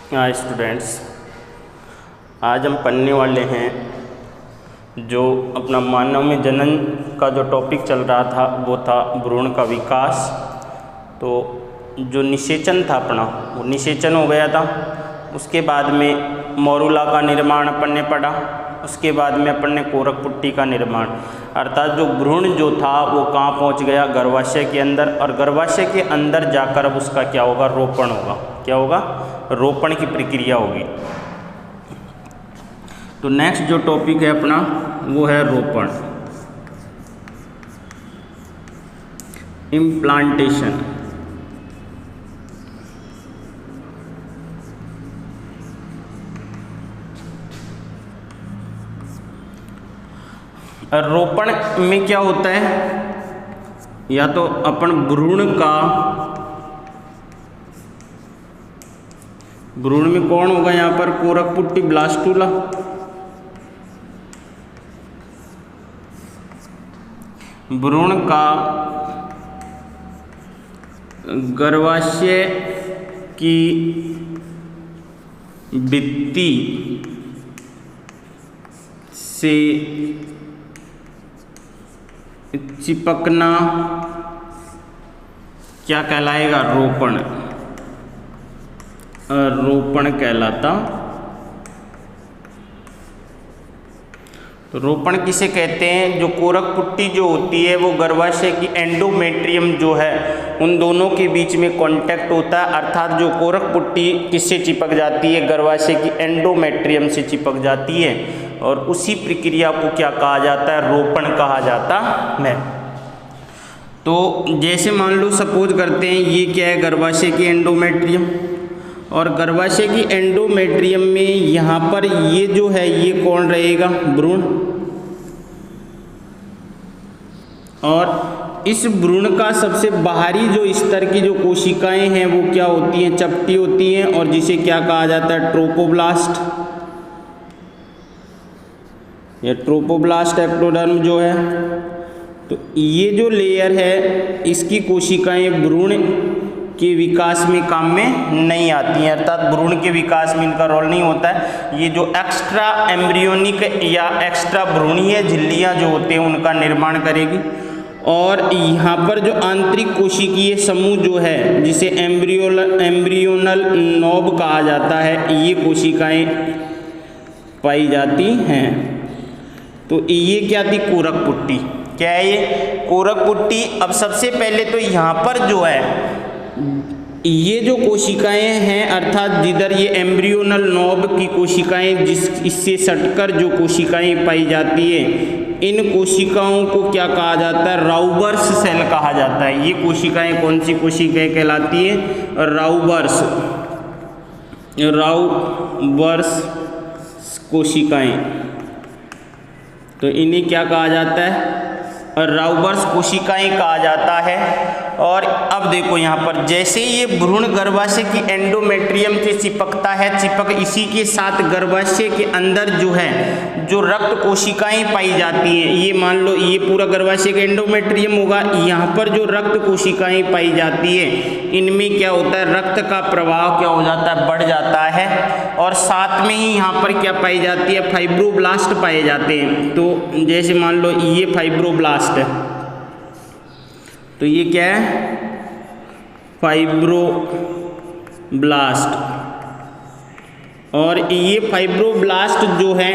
हाँ स्टूडेंट्स, आज हम पढ़ने वाले हैं जो अपना मानव में जनन का जो टॉपिक चल रहा था वो था भ्रूण का विकास। तो जो निषेचन था अपना वो निषेचन हो गया था। उसके बाद में मोरूला का निर्माण अपन ने पढ़ा। उसके बाद में अपन ने कोरक पुट्टी का निर्माण, अर्थात जो भ्रूण जो था वो कहाँ पहुँच गया, गर्भाशय के अंदर। और गर्भाशय के अंदर जाकर अब उसका क्या होगा, रोपण होगा। क्या होगा, रोपण की प्रक्रिया होगी। तो नेक्स्ट जो टॉपिक है अपना वो है रोपण, इम्प्लांटेशन। रोपण में क्या होता है, या तो अपन भ्रूण में कौन होगा यहाँ पर, कोरक पुट्टी ब्लास्टुला। भ्रूण का गर्भाशय की भित्ति से चिपकना क्या कहलाएगा, रोपण। रोपण कहलाता। तो रोपण किसे कहते हैं, जो कोरक पुट्टी जो होती है वो गर्भाशय की एंडोमेट्रियम जो है उन दोनों के बीच में कांटेक्ट होता है। अर्थात जो कोरक पुट्टी किससे चिपक जाती है, गर्भाशय की एंडोमेट्रियम से चिपक जाती है। और उसी प्रक्रिया को क्या कहा जाता है, रोपण कहा जाता है। तो जैसे मान लो सपोज करते हैं ये क्या है, गर्भाशय की एंडोमेट्रियम। और गर्भाशय की एंडोमेट्रियम में यहाँ पर ये जो है ये कौन रहेगा, भ्रूण। और इस भ्रूण का सबसे बाहरी जो स्तर की जो कोशिकाएं हैं वो क्या होती हैं, चपटी होती हैं। और जिसे क्या कहा जाता है, ट्रोपोब्लास्ट। ये ट्रोपोब्लास्ट एक्टोडर्म जो है, तो ये जो लेयर है इसकी कोशिकाएं भ्रूण के विकास में काम में नहीं आती हैं। अर्थात भ्रूण के विकास में इनका रोल नहीं होता है। ये जो एक्स्ट्रा एम्ब्रियोनिक या एक्स्ट्रा भ्रूणीय झिल्लियाँ जो होते हैं उनका निर्माण करेगी। और यहाँ पर जो आंतरिक कोशिकीय समूह जो है जिसे एम्ब्रियोनल नोब कहा जाता है, ये कोशिकाएं पाई जाती हैं। तो ये क्या थी, कोरक पुट्टी। क्या है ये, कोरक पुट्टी। अब सबसे पहले तो यहाँ पर जो है ये जो कोशिकाएं हैं, अर्थात जिधर ये एम्ब्रियोनल नोब की कोशिकाएं इससे सटकर जो कोशिकाएं पाई जाती है, इन कोशिकाओं को क्या कहा जाता है, राउबर्स सेल कहा जाता है। ये कोशिकाएं कौन सी कोशिकाएं कहलाती है, राउबर्स कोशिकाएं। तो इन्हें क्या कहा जाता है, राउबर्स कोशिकाएं कहा जाता है। और अब देखो यहाँ पर जैसे ये भ्रूण गर्भाशय की एंडोमेट्रियम से चिपकता है, चिपक इसी के साथ गर्भाशय के अंदर जो है जो रक्त कोशिकाएं पाई जाती हैं। ये मान लो ये पूरा गर्भाशय का एंडोमेट्रियम होगा। यहाँ पर जो रक्त कोशिकाएं पाई जाती है इनमें क्या होता है, रक्त का प्रवाह क्या हो जाता है, बढ़ जाता है। और साथ में ही यहाँ पर क्या पाई जाती है, फाइब्रोब्लास्ट पाए जाते हैं। तो जैसे मान लो ये फाइब्रोब्लास्ट है, तो ये क्या है, फाइब्रोब्लास्ट। और ये फाइब्रोब्लास्ट जो है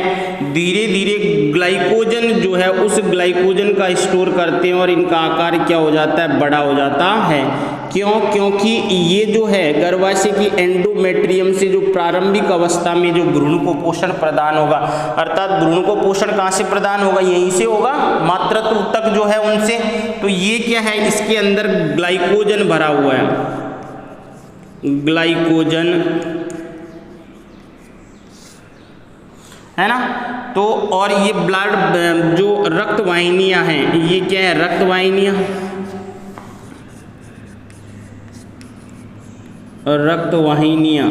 धीरे धीरे ग्लाइकोजन जो है उस ग्लाइकोजन का स्टोर करते हैं और इनका आकार क्या हो जाता है, बड़ा हो जाता है। क्यों, क्योंकि ये जो है गर्भाशय की एंडोमेट्रियम से जो प्रारंभिक अवस्था में जो भ्रूण को पोषण प्रदान होगा, अर्थात भ्रूण को पोषण कहाँ से प्रदान होगा, यहीं से होगा, मातृत्व तक जो है उनसे। तो ये क्या है, इसके अंदर ग्लाइकोजन भरा हुआ है, ग्लाइकोजन है ना। तो और ये ब्लड जो रक्त वाहिनियां हैं, ये क्या है, रक्त वाहिनियां, रक्त वाहिनियां।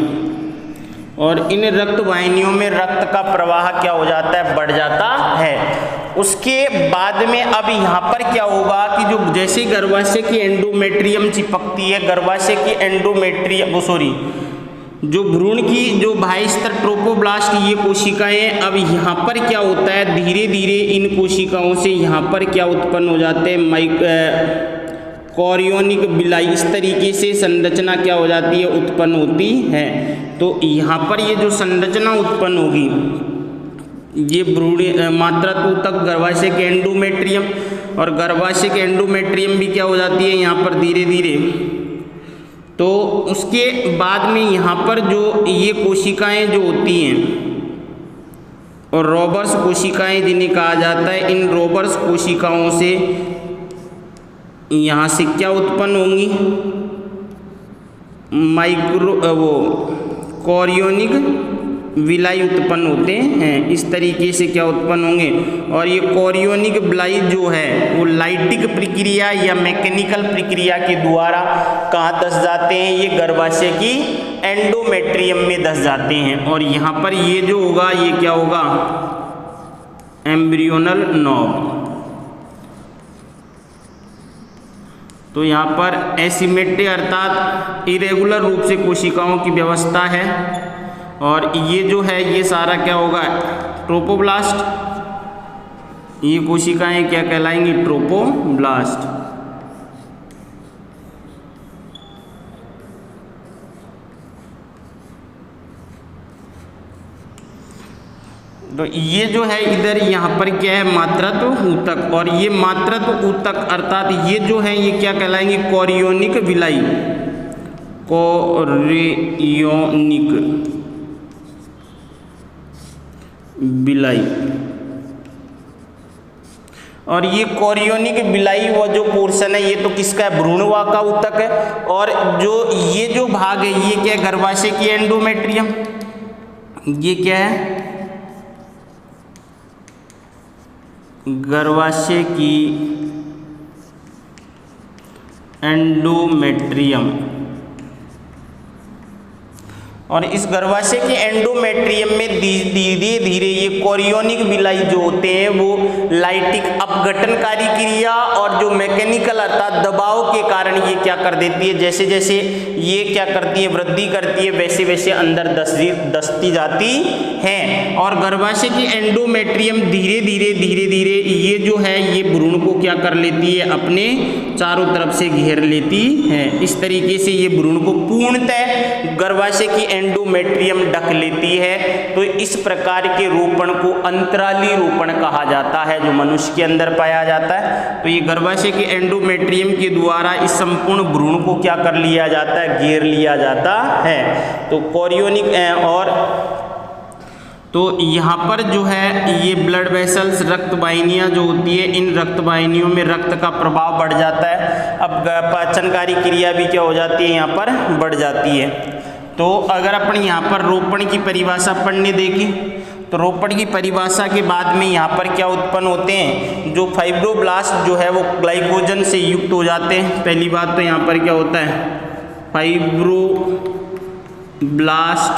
और इन रक्त वाहिनियों में रक्त का प्रवाह क्या हो जाता है, बढ़ जाता है। उसके बाद में अब यहाँ पर क्या होगा कि जो जैसे गर्भाशय की एंडोमेट्रियम चिपकती है, गर्भाशय की एंडोमेट्रियम जो भ्रूण की जो बाह्य स्तर ट्रोपोब्लास्ट ये कोशिकाएं, अब यहाँ पर क्या होता है, धीरे धीरे इन कोशिकाओं से यहाँ पर क्या उत्पन्न हो जाते हैं, कोरियोनिक विलाई, इस तरीके से संरचना क्या हो जाती है, उत्पन्न होती है। तो यहाँ पर ये जो संरचना उत्पन्न होगी, ये भ्रूण मात्रात्व तक गर्भाशय के एंडोमेट्रियम, और गर्भाशय के एंडोमेट्रियम भी क्या हो जाती है यहाँ पर धीरे धीरे। तो उसके बाद में यहाँ पर जो ये कोशिकाएं जो होती हैं, और रोबर्स कोशिकाएं जिन्हें कहा जाता है, इन रोबर्स कोशिकाओं से यहाँ से क्या उत्पन्न होंगी, कोरियोनिक विलाई उत्पन्न होते हैं। इस तरीके से क्या उत्पन्न होंगे, और ये कोरियोनिक विलाई जो है वो लाइटिक प्रक्रिया या मैकेनिकल प्रक्रिया के द्वारा कहाँ धस जाते हैं, ये गर्भाशय की एंडोमेट्रियम में धस जाते हैं। और यहाँ पर ये जो होगा ये क्या होगा, एम्ब्रियोनल नॉब। तो यहाँ पर एसिमेट्री अर्थात इरेगुलर रूप से कोशिकाओं की व्यवस्था है, और ये जो है ये सारा क्या होगा, ट्रोपोब्लास्ट। ये कोशिकाएं क्या कहलाएंगी, ट्रोपोब्लास्ट। तो ये जो है इधर यहाँ पर क्या है, मात्रात्व ऊतक, और ये मात्रात्व ऊतक अर्थात ये जो है ये क्या कहलाएंगे, कोरियोनिक विलाई, कोरियोनिक विलाई। और ये कोरियोनिक विलाई वो जो पोर्शन है ये तो किसका है, भ्रूणवाह का ऊतक है। और जो ये जो भाग है ये क्या है, गर्भाशय की एंडोमेट्रियम। ये क्या है, गर्भाशय की एंडोमेट्रियम। और इस गर्भाशय के एंडोमेट्रियम में धीरे धीरे ये कोरियोनिक विलाई जो होते हैं वो लाइटिक अपघटनकारी क्रिया और जो मैकेनिकल अर्थात दबाव के कारण ये क्या कर देती है, जैसे जैसे ये क्या करती है, वृद्धि करती है, वैसे वैसे अंदर धसती जाती हैं। और गर्भाशय की एंडोमेट्रियम धीरे धीरे ये जो है ये भ्रूण को क्या कर लेती है, अपने चारों तरफ से घेर लेती है। इस तरीके से ये भ्रूण को पूर्णतः गर्भाशय की एंडोमेट्रियम ढक लेती है। तो इस प्रकार के रोपण को अंतराली रोपण कहा जाता है, जो मनुष्य के अंदर पाया जाता है। तो ये गर्भाशय के एंडोमेट्रियम के द्वारा इस संपूर्ण भ्रूण को क्या कर लिया जाता है, घेर लिया जाता है। तो कोरियोनिक और तो यहाँ पर जो है ये ब्लड वेसल्स, रक्त वाहिनियाँ जो होती है, इन रक्त वाहिनियों में रक्त का प्रभाव बढ़ जाता है। अब पाचनकारी क्रिया भी क्या हो जाती है, यहाँ पर बढ़ जाती है। तो अगर अपन यहाँ पर रोपण की परिभाषा पढ़ने देखें तो रोपण की परिभाषा के बाद में यहाँ पर क्या उत्पन्न होते हैं, जो फाइब्रोब्लास्ट जो है वो ग्लाइकोजन से युक्त हो जाते हैं। पहली बात तो यहाँ पर क्या होता है, फाइब्रोब्लास्ट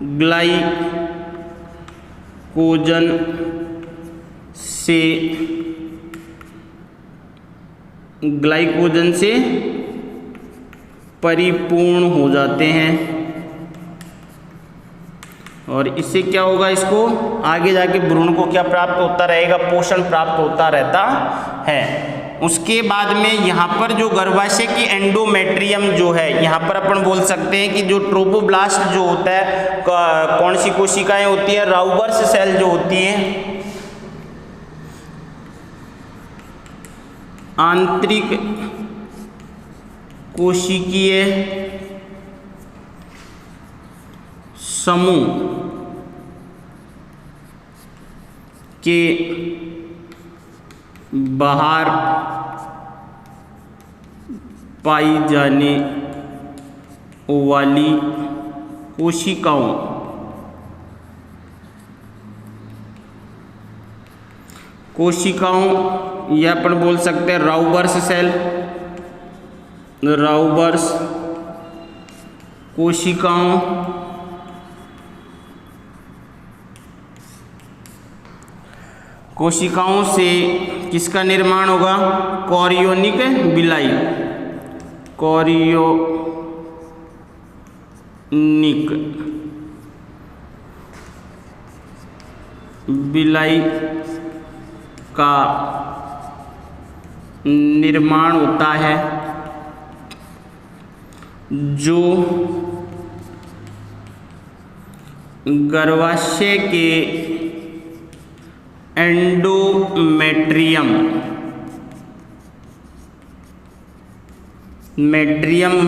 ग्लाइकोजन से परिपूर्ण हो जाते हैं। और इससे क्या होगा, इसको आगे जाके भ्रूण को क्या प्राप्त होता रहेगा, पोषण प्राप्त होता रहता है। उसके बाद में यहाँ पर जो गर्भाशय की एंडोमेट्रियम जो है, यहाँ पर अपन बोल सकते हैं कि जो ट्रोपोब्लास्ट जो होता है, कौन सी कोशिकाएं होती हैं, राउबर्स सेल जो होती हैं, आंतरिक कोशिकीय समूह के बाहर पाई जाने वाली कोशिकाओं या अपन बोल सकते हैं राउबर्स सेल, राउबर्स कोशिकाओं कोशिकाओं से किसका निर्माण होगा? कोरियोनिक विलाई, कोरियोनिक विलाई का निर्माण होता है, जो गर्भाशय के एंडोमेट्रियम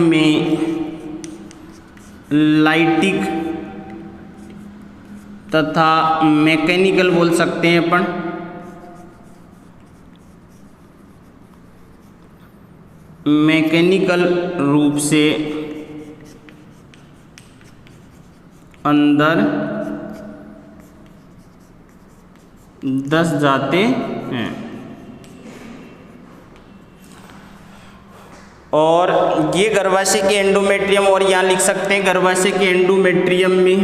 में लाइटिक तथा मैकेनिकल बोल सकते हैं अपन, मैकेनिकल रूप से अंदर दस जाते हैं। और ये गर्भाशय के एंडोमेट्रियम, और यहाँ लिख सकते हैं गर्भाशय के एंडोमेट्रियम में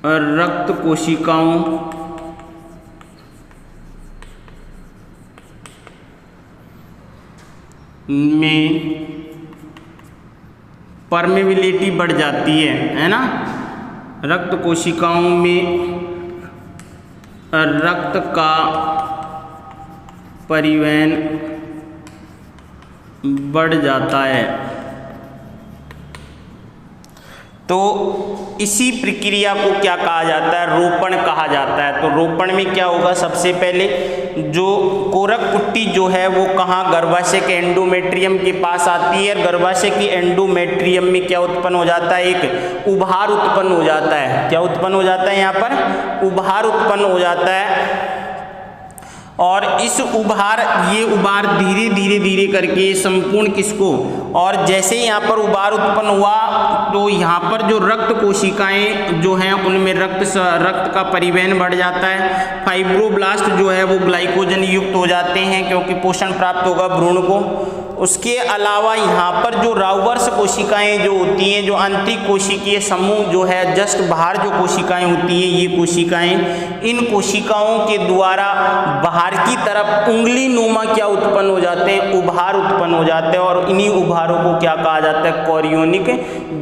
रक्त कोशिकाओं में परमेबिलिटी बढ़ जाती है ना। रक्त कोशिकाओं में रक्त का परिवहन बढ़ जाता है। तो इसी प्रक्रिया को क्या कहा जाता है? रोपण कहा जाता है। तो रोपण में क्या होगा? सबसे पहले जो कोरक कुट्टी जो है वो कहाँ? गर्भाशय के एंडोमेट्रियम के पास आती है। गर्भाशय के एंडोमेट्रियम में क्या उत्पन्न हो जाता है? एक उभार उत्पन्न हो जाता है। क्या उत्पन्न हो जाता है? यहाँ पर उभार उत्पन्न हो जाता है। और इस उभार, ये उभार धीरे धीरे धीरे करके संपूर्ण किसको, और जैसे ही यहाँ पर उभार उत्पन्न हुआ तो यहाँ पर जो रक्त कोशिकाएं जो हैं उनमें रक्त का परिवहन बढ़ जाता है। फाइब्रोब्लास्ट जो है वो ग्लाइकोजन युक्त हो जाते हैं क्योंकि पोषण प्राप्त होगा भ्रूण को। उसके अलावा यहाँ पर जो राउवर्स कोशिकाएं जो होती हैं, जो आंतरिक कोशिकीय समूह जो है जस्ट बाहर जो कोशिकाएं होती हैं, ये कोशिकाएं, इन कोशिकाओं के द्वारा बाहर की तरफ उंगली नुमा क्या उत्पन्न हो जाते हैं? उभार उत्पन्न हो जाते हैं। और इन्हीं उभारों को क्या कहा जाता है? कोरियोनिक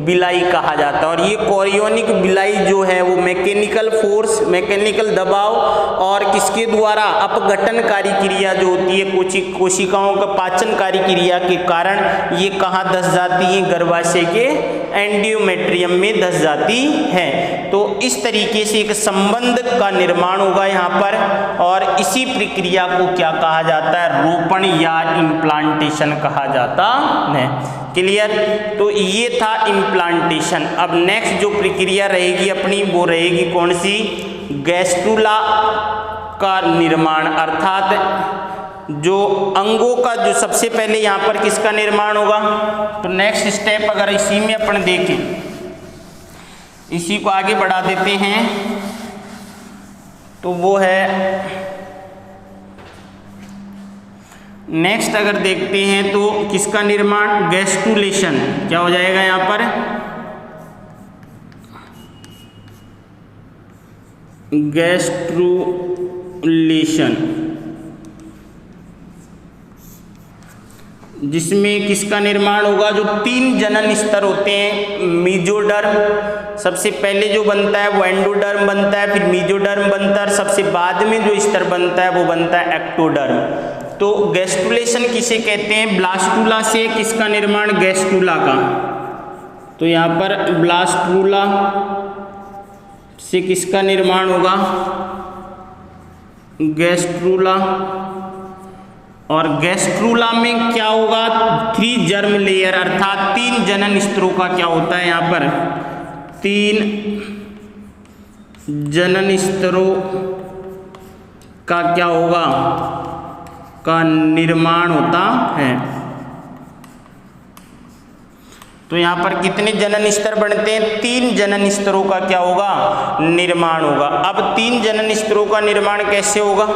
विलाई कहा जाता है। और ये कोरियोनिक विलाई जो है वो मैकेनिकल फोर्स, मैकेनिकल दबाव और किसके द्वारा? अपघटनकारी क्रिया जो होती है कोशिकाओं का पाचनकारी क्रिया के कारण ये कहाँ धस जाती है? गर्भाशय के एंडोमेट्रियम में धस जाती है। तो इस तरीके से एक संबंध का निर्माण होगा यहाँ पर, और इसी प्रक्रिया को क्या कहा जाता है? रोपण या इम्प्लांटेशन कहा जाता है। क्लियर? तो ये था इम्प्लांटेशन। अब नेक्स्ट जो प्रक्रिया रहेगी अपनी वो रहेगी कौन सी? गैस्ट्रुला का निर्माण, अर्थात जो अंगों का जो सबसे पहले यहाँ पर किसका निर्माण होगा? तो नेक्स्ट स्टेप अगर इसी में अपन देखें, इसी को आगे बढ़ा देते हैं, तो वो है नेक्स्ट अगर देखते हैं तो किसका निर्माण? गैस्ट्रुलेशन। क्या हो जाएगा यहाँ पर? गैस्ट्रुलेशन, जिसमें किसका निर्माण होगा? जो 3 जनन स्तर होते हैं, मीजोडर्म सबसे पहले जो बनता है वो एंडोडर्म बनता है, फिर मीजोडर्म बनता है, और सबसे बाद में जो स्तर बनता है वो बनता है एक्टोडर्म। तो गैस्ट्रुलेशन किसे कहते हैं? ब्लास्टुला से किसका निर्माण? गैस्ट्रुला का। तो यहाँ पर ब्लास्टुला से किसका निर्माण होगा? गैस्ट्रुला। और गैस्ट्रुला में क्या होगा? 3 जर्म लेयर, अर्थात 3 जनन स्तरों का क्या होता है यहाँ पर? 3 जनन स्तरों का क्या होगा? का निर्माण होता है। तो यहाँ पर कितने जनन स्तर बनते हैं? 3 जनन स्तरों का क्या होगा? निर्माण होगा। अब 3 जनन स्तरों का निर्माण कैसे होगा?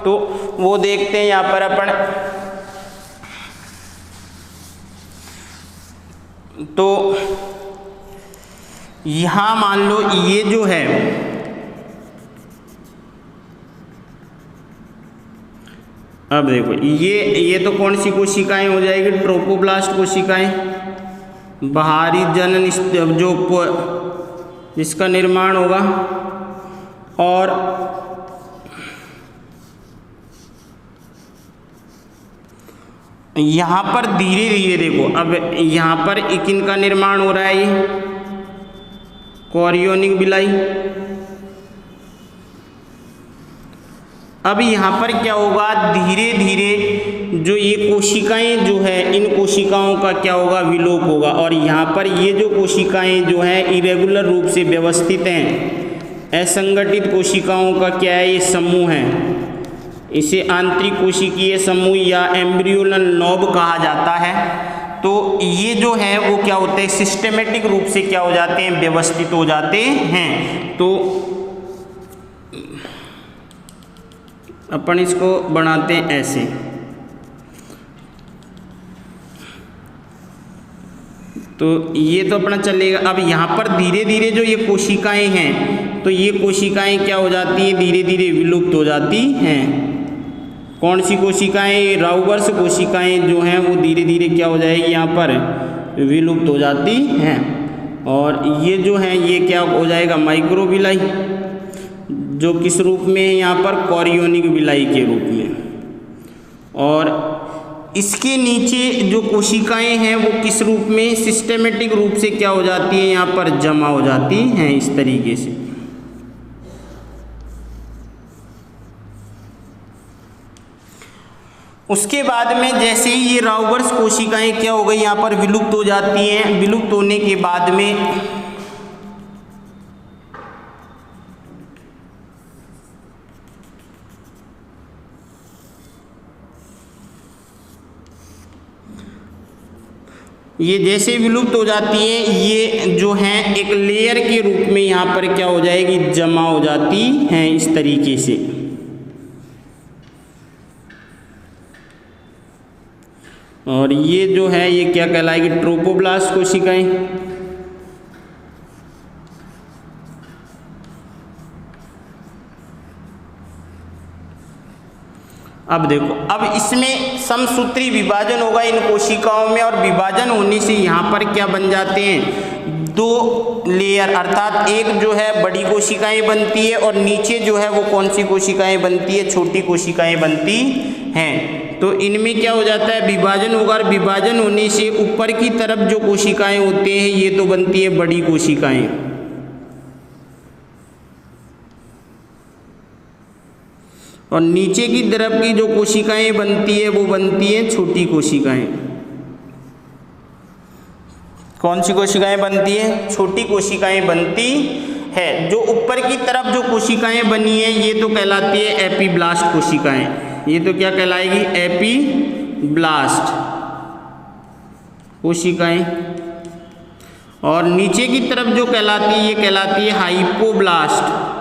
तो वो देखते हैं यहाँ पर अपन। तो यहाँ मान लो ये जो है, अब देखो ये तो कौन सी कोशिकाएं हो जाएगी, ट्रोपोब्लास्ट कोशिकाएं, बाहरी जनन जो जिसका निर्माण होगा। और यहाँ पर धीरे धीरे देखो, अब यहाँ पर किनका निर्माण हो रहा है, ये कोरियोनिक विलाई। अब यहाँ पर क्या होगा, धीरे धीरे जो ये कोशिकाएं जो है, इन कोशिकाओं का क्या होगा, विलोप होगा। और यहाँ पर ये जो कोशिकाएं जो हैं इरेगुलर रूप से व्यवस्थित हैं, असंगठित कोशिकाओं का क्या है, ये समूह है। इसे आंतरिक कोशिकीय समूह या एम्ब्रियोनल नॉब कहा जाता है। तो ये जो है वो क्या होते हैं, सिस्टेमेटिक रूप से क्या हो जाते हैं, व्यवस्थित हो जाते हैं। तो अपन इसको बनाते हैं ऐसे। तो ये तो अपना चलेगा। अब यहाँ पर धीरे धीरे जो ये कोशिकाएं हैं, तो ये कोशिकाएं क्या हो जाती हैं, धीरे धीरे विलुप्त हो जाती हैं। कौन सी कोशिकाएं, राउबर्स कोशिकाएं जो हैं वो धीरे धीरे क्या हो जाएगी, यहाँ पर विलुप्त हो जाती हैं। और ये जो है ये क्या हो जाएगा, माइक्रोविलाई, जो किस रूप में है यहाँ पर, कोरियोनिक विलाई के रूप में। और इसके नीचे जो कोशिकाएं हैं वो किस रूप में, सिस्टेमेटिक रूप से क्या हो जाती है, यहाँ पर जमा हो जाती हैं इस तरीके से। उसके बाद में जैसे ही ये राउबर्स कोशिकाएं क्या हो गई, यहाँ पर विलुप्त हो जाती हैं। विलुप्त होने के बाद में ये जैसे विलुप्त हो जाती है, ये जो है एक लेयर के रूप में यहाँ पर क्या हो जाएगी, जमा हो जाती हैं इस तरीके से। और ये जो है ये क्या कहलाएगी, ट्रोपोब्लास्ट कोशिकाएं। अब देखो, अब इसमें समसूत्री विभाजन होगा इन कोशिकाओं में, और विभाजन होने से यहाँ पर क्या बन जाते हैं, दो लेयर, अर्थात एक जो है बड़ी कोशिकाएं बनती है और नीचे जो है वो कौन सी कोशिकाएं बनती है, छोटी कोशिकाएं बनती हैं। तो इनमें क्या हो जाता है, विभाजन होगा, और विभाजन होने से ऊपर की तरफ जो कोशिकाएं होते हैं ये तो बनती है बड़ी कोशिकाएं, और नीचे की तरफ की जो कोशिकाएं बनती है वो बनती है छोटी कोशिकाएं। कौन सी कोशिकाएं बनती है, छोटी कोशिकाएं बनती है। जो ऊपर की तरफ जो कोशिकाएं बनी है ये तो कहलाती है एपीब्लास्ट कोशिकाएं। ये तो क्या कहलाएगी, एपीब्लास्ट कोशिकाएं। और नीचे की तरफ जो कहलाती है ये कहलाती है हाइपोब्लास्ट।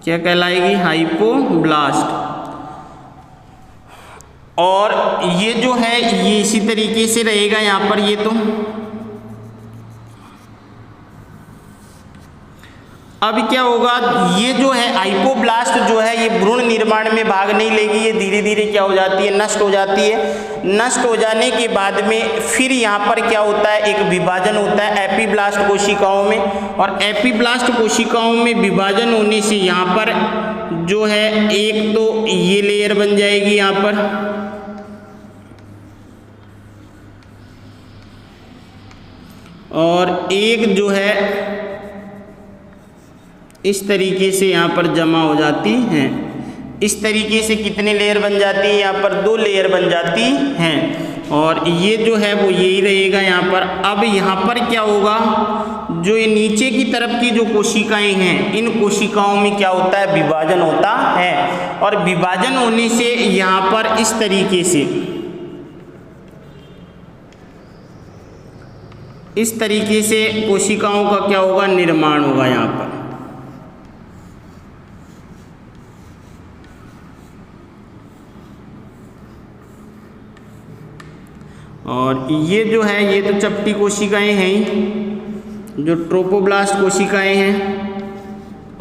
क्या कहलाएगी, हाइपोब्लास्ट। और ये जो है ये इसी तरीके से रहेगा यहाँ पर। ये तो अब क्या होगा, ये जो है हाइपोब्लास्ट जो है ये भ्रूण निर्माण में भाग नहीं लेगी, ये धीरे धीरे क्या हो जाती है, नष्ट हो जाती है। नष्ट हो जाने के बाद में फिर यहाँ पर क्या होता है, एक विभाजन होता है एपीब्लास्ट कोशिकाओं में। और एपीब्लास्ट कोशिकाओं में विभाजन होने से यहाँ पर जो है एक तो ये लेयर बन जाएगी यहाँ पर, और एक जो है इस तरीके से यहाँ पर जमा हो जाती हैं। इस तरीके से कितने लेयर बन जाती हैं, यहाँ पर दो लेयर बन जाती हैं। और ये जो है वो यही रहेगा यहाँ पर। अब यहाँ पर क्या होगा, जो ये नीचे की तरफ की जो कोशिकाएं हैं इन कोशिकाओं में क्या होता है, विभाजन होता है। और विभाजन होने से यहाँ पर इस तरीके से, इस तरीके से कोशिकाओं का क्या होगा, निर्माण होगा यहाँ पर। और ये जो है ये तो चपटी कोशिकाएं हैं ही, जो ट्रोपोब्लास्ट कोशिकाएं हैं।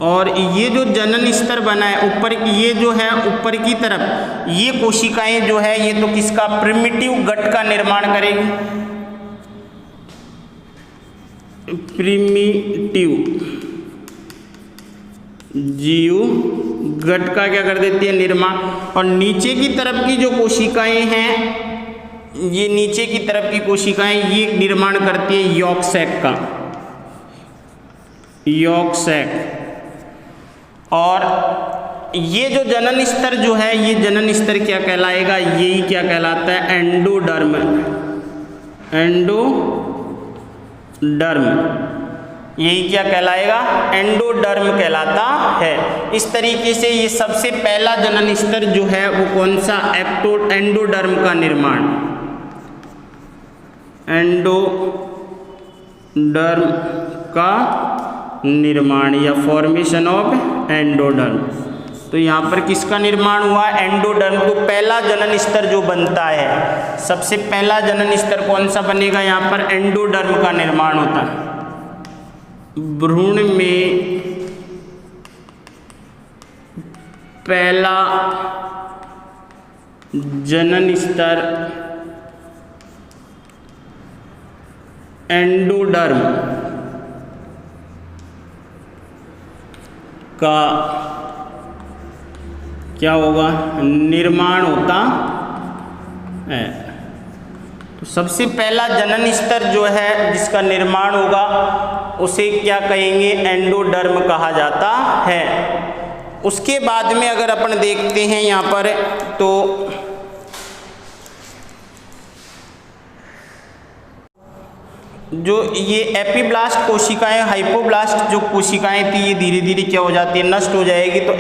और ये जो जनन स्तर बना है ऊपर, ये जो है ऊपर की तरफ ये कोशिकाएं जो है ये तो किसका, प्रिमिटिव गट का निर्माण करेगी। प्रिमिटिव जीव गट का क्या कर देती है, निर्माण। और नीचे की तरफ की जो कोशिकाएं हैं, ये नीचे की तरफ की कोशिकाएं ये निर्माण करती है यॉर्क सैक का, यॉर्क सैक। और ये जो जनन स्तर जो है, ये जनन स्तर क्या कहलाएगा, यही क्या कहलाता है, एंडोडर्म। एंडोडर्म यही क्या कहलाएगा, एंडोडर्म कहलाता है। इस तरीके से ये सबसे पहला जनन स्तर जो है वो कौन सा, एंडोडर्म का निर्माण, एंडोडर्म का निर्माण या फॉर्मेशन ऑफ एंडोडर्म। तो यहाँ पर किसका निर्माण हुआ, एंडोडर्म। तो पहला जनन स्तर जो बनता है, सबसे पहला जनन स्तर कौन सा बनेगा, यहाँ पर एंडोडर्म का निर्माण होता है। भ्रूण में पहला जनन स्तर एंडोडर्म का क्या होगा, निर्माण होता है। तो सबसे पहला जनन स्तर जो है जिसका निर्माण होगा उसे क्या कहेंगे, एंडोडर्म कहा जाता है। उसके बाद में अगर अपन देखते हैं यहाँ पर, तो जो ये एपीब्लास्ट कोशिकाएं, हाइपोब्लास्ट जो कोशिकाएं थी, ये धीरे धीरे क्या हो जाती है, नष्ट हो जाएगी। तो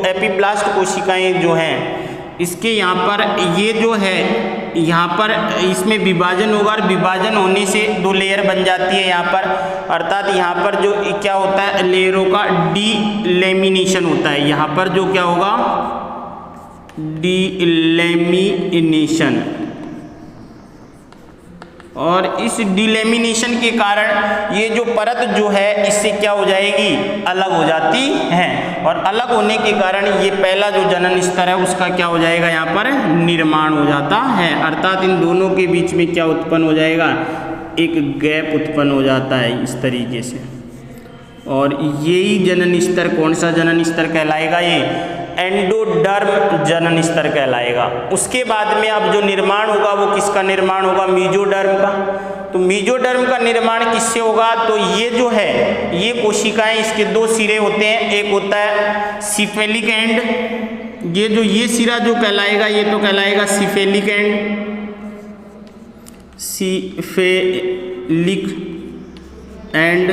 एपीब्लास्ट कोशिकाएं जो हैं, इसके यहाँ पर ये जो है, यहाँ पर इसमें विभाजन होगा और विभाजन होने से दो लेयर बन जाती है यहाँ पर। अर्थात यहाँ पर जो क्या होता है, लेयरों का डीलेमिनेशन होता है। यहाँ पर जो क्या होगा, डीलेमिनेशन। और इस डिलेमिनेशन के कारण ये जो परत जो है इससे क्या हो जाएगी, अलग हो जाती है। और अलग होने के कारण ये पहला जो जनन स्तर है उसका क्या हो जाएगा, यहाँ पर निर्माण हो जाता है। अर्थात इन दोनों के बीच में क्या उत्पन्न हो जाएगा, एक गैप उत्पन्न हो जाता है इस तरीके से। और यही जनन स्तर कौन सा जनन स्तर कहलाएगा, ये एंडोडर्म जनन स्तर कहलाएगा। उसके बाद में अब जो निर्माण होगा वो किसका निर्माण होगा, मीजोडर्म का। तो मीजोडर्म का निर्माण किससे होगा, तो ये जो है ये कोशिकाएं, इसके दो सिरे होते हैं, एक होता है सिफेलिक एंड, ये सिरा जो कहलाएगा ये तो कहलाएगा सिफेलिक एंड, सिफेलिक एंड।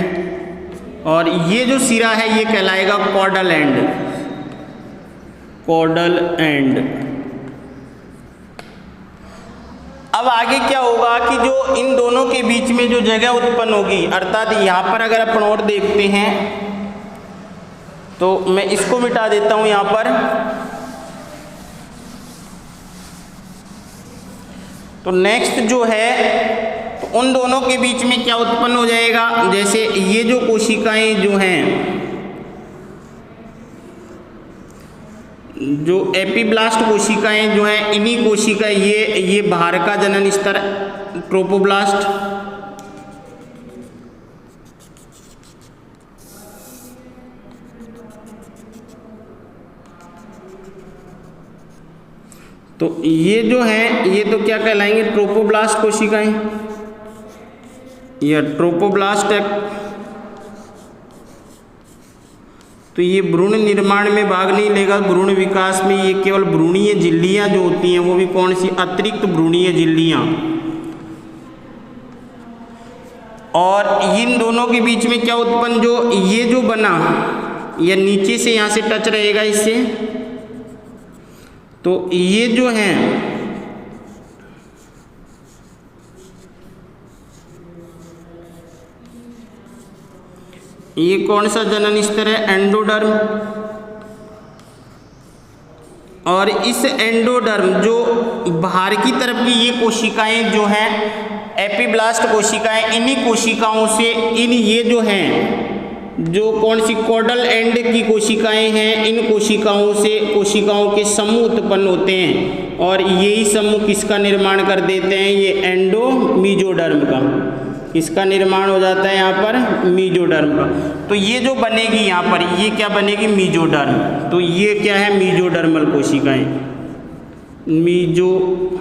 और ये जो सिरा है ये कहलाएगा कॉडल एंड, कॉडल एंड। अब आगे क्या होगा कि जो इन दोनों के बीच में जो जगह उत्पन्न होगी, अर्थात यहाँ पर अगर अपन और देखते हैं तो मैं इसको मिटा देता हूँ यहाँ पर। तो नेक्स्ट जो है, तो उन दोनों के बीच में क्या उत्पन्न हो जाएगा, जैसे ये जो कोशिकाएं जो हैं, जो एपीब्लास्ट कोशिकाएं जो हैं, इन्हीं कोशिका ये बाहर का जनन स्तर ट्रोपोब्लास्ट, तो ये जो है ये तो क्या कहलाएंगे, ट्रोपोब्लास्ट कोशिकाएं, या ट्रोपोब्लास्ट है। तो ये भ्रूण निर्माण में भाग नहीं लेगा, भ्रूण विकास में ये केवल भ्रूणीय झिल्लियां जो होती हैं, वो भी कौन सी, अतिरिक्त भ्रूणीय झिल्लियां। और इन दोनों के बीच में क्या उत्पन्न, जो ये जो बना, या नीचे से यहाँ से टच रहेगा इससे, तो ये जो है ये कौन सा जनन स्तर है, एंडोडर्म। और इस एंडोडर्म जो बाहर की तरफ की ये कोशिकाएं जो हैं एपिब्लास्ट कोशिकाएं, इन्हीं कोशिकाओं से ये जो हैं जो कौन सी कॉडल एंड की कोशिकाएं हैं, इन कोशिकाओं से कोशिकाओं के समूह उत्पन्न होते हैं और यही समूह किसका निर्माण कर देते हैं, ये एंडोमीजोडर्म का। इसका निर्माण हो जाता है यहाँ पर मीजोडर्म का। तो ये जो बनेगी यहाँ पर, ये क्या बनेगी, मीजोडर्म। तो ये क्या है, मीजोडर्मल कोशिकाएं, मीजोडर्मल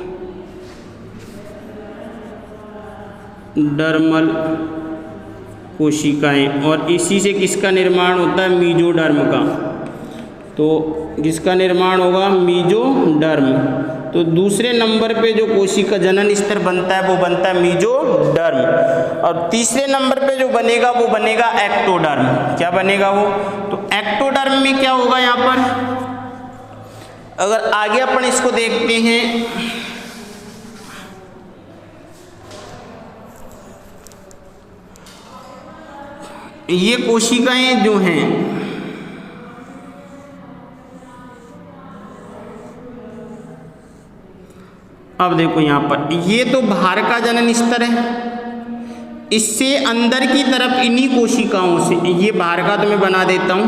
कोशिकाएं। और इसी से किसका निर्माण होता है, मीजोडर्म का। तो किसका निर्माण होगा, मीजोडर्म। तो दूसरे नंबर पे जो कोशिका जनन स्तर बनता है वो बनता है मीजोडर्म। और तीसरे नंबर पे जो बनेगा वो बनेगा एक्टोडर्म। क्या बनेगा वो, तो एक्टोडर्म में क्या होगा यहाँ पर, अगर आगे अपन इसको देखते हैं, ये कोशिकाएं जो हैं अब देखो यहाँ पर, ये तो बाहर का जनन स्तर है, इससे अंदर की तरफ इन्हीं कोशिकाओं से, ये बाहर का तो मैं बना देता हूं,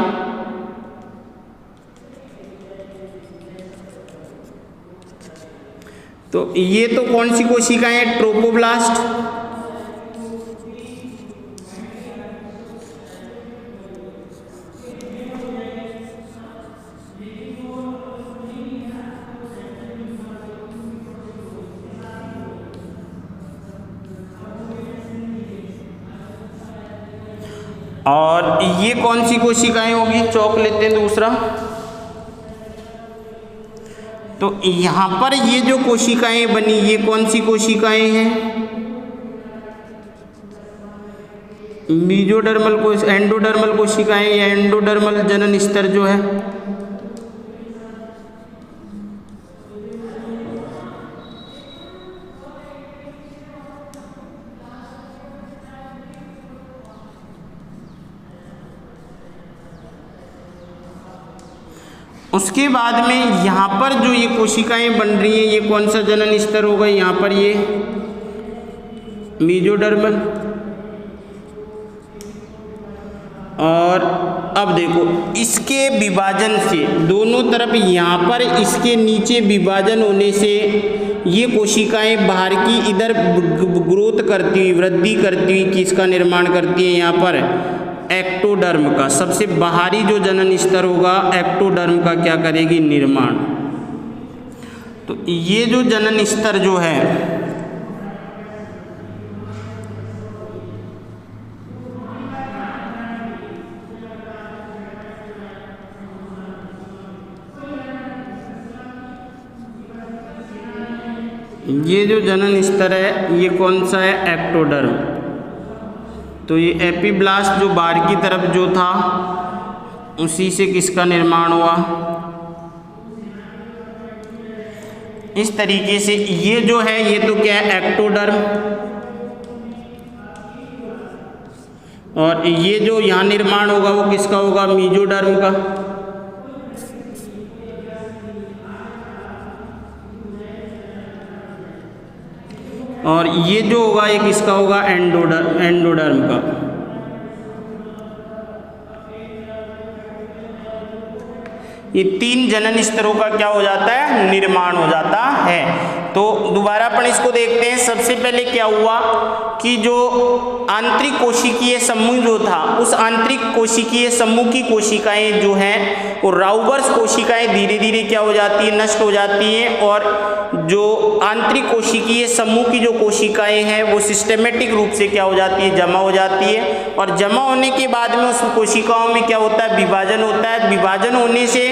तो ये तो कौन सी कोशिकाएं हैं, ट्रोपोब्लास्ट। और ये कौन सी कोशिकाएं होगी, चौक लेते हैं दूसरा। तो यहां पर ये जो कोशिकाएं बनी, ये कौन सी कोशिकाएं हैं, मीजोडर्मल एंडोडर्मल कोशिकाएं या एंडोडर्मल जनन स्तर जो है। उसके बाद में यहाँ पर जो ये कोशिकाएं बन रही हैं, ये कौन सा जनन स्तर होगा, यहाँ पर ये मीजोडर्मल। और अब देखो इसके विभाजन से दोनों तरफ, यहाँ पर इसके नीचे विभाजन होने से ये कोशिकाएं बाहर की इधर ग्रोथ करती हुई, वृद्धि करती हुई किसका निर्माण करती हैं, यहाँ पर एक्टोडर्म का। सबसे बाहरी जो जनन स्तर होगा एक्टोडर्म का क्या करेगी, निर्माण। तो ये जो जनन स्तर जो है, ये जो जनन स्तर है ये कौन सा है, एक्टोडर्म। तो ये एपिब्लास्ट जो बाहर की तरफ जो था उसी से किसका निर्माण हुआ, इस तरीके से। ये जो है ये तो क्या है, एक्टोडर्म। और ये जो यहाँ निर्माण होगा वो किसका होगा, मीजोडर्म का। और ये जो होगा ये किसका होगा, एंडोडर्म का। ये तीन जनन स्तरों का क्या हो जाता है, निर्माण हो जाता है। तो दोबारा अपन इसको देखते हैं। सबसे पहले क्या हुआ कि जो आंतरिक कोशिकीय समूह जो था, उस आंतरिक कोशिकीय समूह की कोशिकाएं जो हैं वो राउबर्स कोशिकाएं धीरे धीरे क्या हो जाती है, नष्ट हो जाती हैं। और जो आंतरिक कोशिकीय समूह की जो कोशिकाएं हैं वो सिस्टेमेटिक रूप से क्या हो जाती है, जमा हो जाती है। और जमा होने के बाद में उस कोशिकाओं में क्या होता है, विभाजन होता है। विभाजन होने से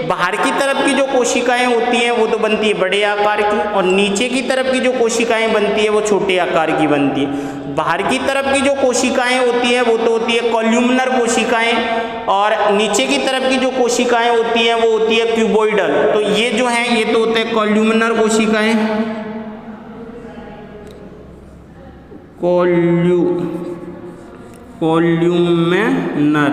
बाहर की तरफ की जो कोशिकाएं होती हैं वो तो बनती है बड़े आकार की, और नीचे की तरफ की जो कोशिकाएं बनती है वो छोटे आकार की बनती है। बाहर की तरफ की जो कोशिकाएं होती हैं वो तो होती है कॉल्यूमनर कोशिकाएं, और नीचे की तरफ की जो कोशिकाएं होती हैं वो होती है क्यूबोइडल। तो ये जो है ये तो होते हैं कॉल्यूमनर कोशिकाएं, कॉल्यूमनर।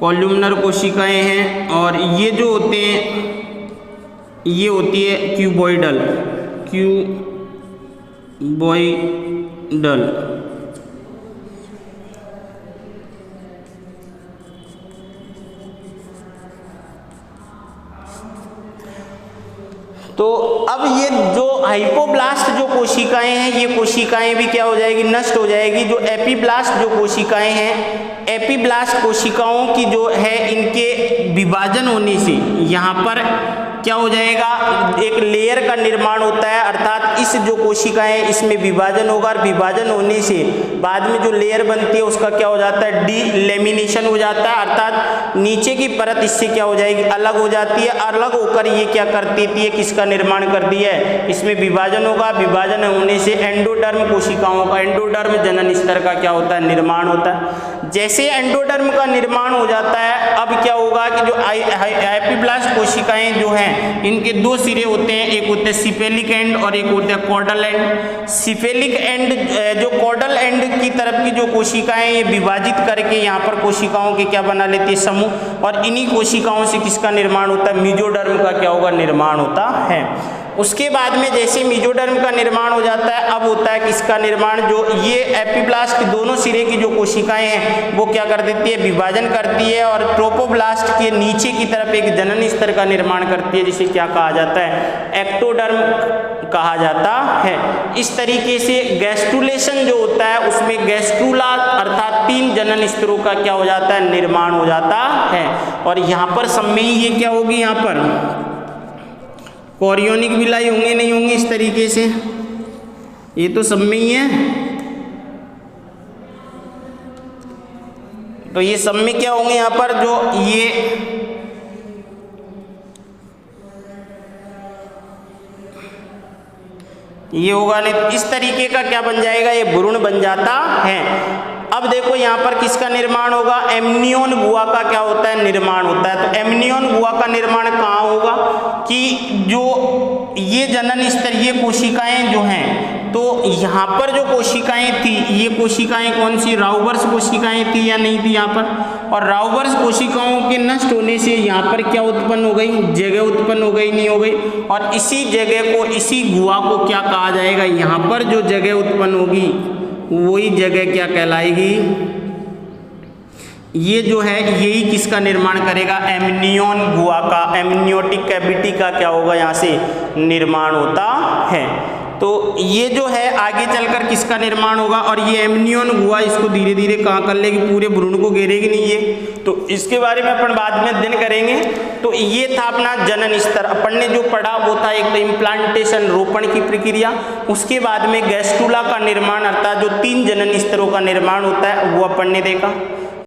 कॉलमनर कोशिकाएं हैं, और ये जो होते हैं ये होती है क्यूबॉइडल। तो अब ये जो हाइपोब्लास्ट जो कोशिकाएं हैं, ये कोशिकाएं भी क्या हो जाएगी, नष्ट हो जाएगी। जो एपीब्लास्ट जो कोशिकाएं हैं, एपीब्लास्ट कोशिकाओं की जो है इनके विभाजन होने से यहाँ पर क्या हो जाएगा, एक लेयर का निर्माण होता है, अर्थात इस जो कोशिकाएं इसमें विभाजन होगा, और विभाजन होने से बाद में जो लेयर बनती है उसका क्या हो जाता है, डीलेमिनेशन हो जाता है, अर्थात नीचे की परत इससे क्या हो जाएगी, अलग हो जाती है। अलग होकर ये क्या करती है, किसका निर्माण करती है, इसमें विभाजन होगा। विभाजन होने से एंडोडर्म कोशिकाओं का, एंडोडर्म जनन स्तर का क्या होता है, निर्माण होता है। जैसे एंडोडर्म का निर्माण हो जाता है, अब क्या होगा कि जो एपीब्लास्ट कोशिकाएं जो हैं इनके दो सिरे होते हैं, एक होते हैं सिफेलिक एंड और एक होते हैं कॉर्डल एंड। सिफेलिक एंड जो कॉर्डल एंड की तरफ की जो कोशिकाएं ये विभाजित करके यहाँ पर कोशिकाओं के क्या बना लेती है, समूह, और इन्हीं कोशिकाओं से किसका निर्माण होता है, मेसोडर्म का क्या होगा, निर्माण होता है। उसके बाद में जैसे मेसोडर्म का निर्माण हो जाता है, अब होता है किसका निर्माण, जो ये एपीब्लास्ट के दोनों सिरे की जो कोशिकाएं हैं वो क्या कर देती है, विभाजन करती है, और ट्रोपोब्लास्ट के नीचे की तरफ एक जनन स्तर का निर्माण करती है, जिसे क्या कहा जाता है, एक्टोडर्म कहा जाता है। इस तरीके से गैस्ट्रुलेशन जो होता है उसमें गैस्ट्रुला अर्थात 3 जनन स्तरों का क्या हो जाता है, निर्माण हो जाता है। और यहाँ पर सब में ही ये क्या होगी, यहाँ पर कोरियोनिक विलाई होंगे नहीं होंगे, इस तरीके से ये तो सब में ही है। तो ये सब में क्या होंगे, यहाँ पर जो ये होगा नहीं, तो इस तरीके का क्या बन जाएगा, ये भ्रूण बन जाता है। अब देखो यहाँ पर किसका निर्माण होगा, एमनियोन गुहा का क्या होता है, निर्माण होता है। तो एमनियोन गुहा का निर्माण कहाँ होगा कि जो ये जनन स्तर, ये कोशिकाएं जो हैं, तो यहाँ पर जो कोशिकाएं थी, ये कोशिकाएं कौन सी, राउबर्स कोशिकाएं थी या नहीं थी यहाँ पर, और राउबर्स कोशिकाओं के नष्ट होने से यहाँ पर क्या उत्पन्न हो गई, जगह उत्पन्न हो गई, नहीं हो गई, और इसी जगह को, इसी गुहा को क्या कहा जाएगा, यहाँ पर जो जगह उत्पन्न होगी वही जगह क्या कहलाएगी, ये जो है यही किसका निर्माण करेगा, एमनियोन गुहा का, एमनियोटिक कैविटी का क्या होगा, यहाँ से निर्माण होता है। तो ये जो है आगे चलकर किसका निर्माण होगा, और ये एमनियोन गुहा इसको धीरे धीरे कहाँ कर लेगी, पूरे भ्रूण को घेरेगी नहीं ये, तो इसके बारे में अपन बाद में अध्ययन करेंगे। तो ये था अपना जनन स्तर। अपन ने जो पढ़ा वो था एक तो इम्प्लांटेशन, रोपण की प्रक्रिया, उसके बाद में गैस्ट्रुला का निर्माण, अर्थात जो 3 जनन स्तरों का निर्माण होता है वो अपन ने देखा।